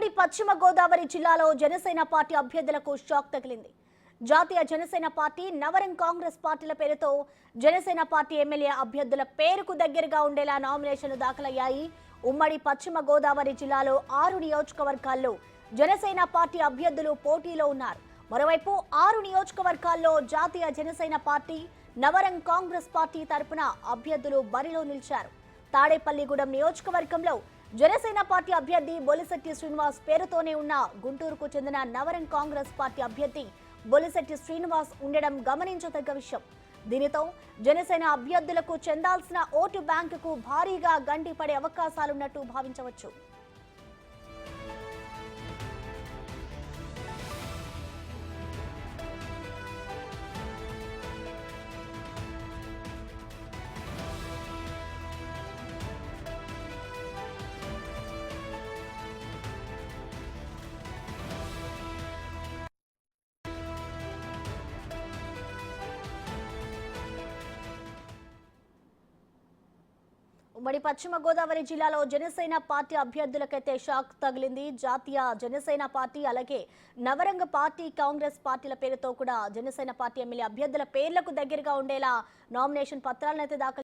ఉమ్మడి పశ్చిమ గోదావరి జిల్లాలో జనసేన పార్టీ అభ్యర్థులకు షాక్ తగిలింది. జాతీయ జనసేన పార్టీ, నవరం కాంగ్రెస్ పార్టీల పేరుతో జనసేన పార్టీ ఎమ్మెల్యే అభ్యర్థుల పేరుకు దగ్గరగా ఉండేలా నామినేషన్లు దాఖలయ్యాయి. ఉమ్మడి పశ్చిమ గోదావరి జిల్లాలో 6 నియోజకవర్గాల్లో జనసేన పార్టీ అభ్యర్థులు పోటీలో ఉన్నారు. మరోవైపు 6 నియోజకవర్గాల్లో జాతీయ జనసేన పార్టీ, నవరం కాంగ్రెస్ పార్టీ తరపున అభ్యర్థులు బరిలో నిలిచారు. తాడేపల్లిగూడెం నియోజకవర్గంలో జనసేన పార్టీ అభ్యర్థి బొలిశెట్టి శ్రీనివాస్ పేరుతోనే ఉన్న గుంటూరుకు చెందిన నవరం కాంగ్రెస్ పార్టీ అభ్యర్థి బొలిశెట్టి శ్రీనివాస్ ఉండడం గమనించదగ్గ విషయం. దీనితో జనసేన అభ్యర్థులకు చెందాల్సిన ఓటు బ్యాంకుకు భారీగా గండి పడే అవకాశాలున్నట్టు భావించవచ్చు. ఉమ్మడి పశ్చిమ గోదావరి జిల్లాలో జనసేన పార్టీ అభ్యర్థులకైతే షాక్ తగిలింది. జాతీయ జనసేన పార్టీ అలాగే నవరంగ పార్టీ, కాంగ్రెస్ పార్టీల పేరుతో కూడా జనసేన పార్టీ ఎమ్మెల్యే అభ్యర్థుల పేర్లకు దగ్గరగా ఉండేలా నామినేషన్ పత్రాలను అయితే దాఖలు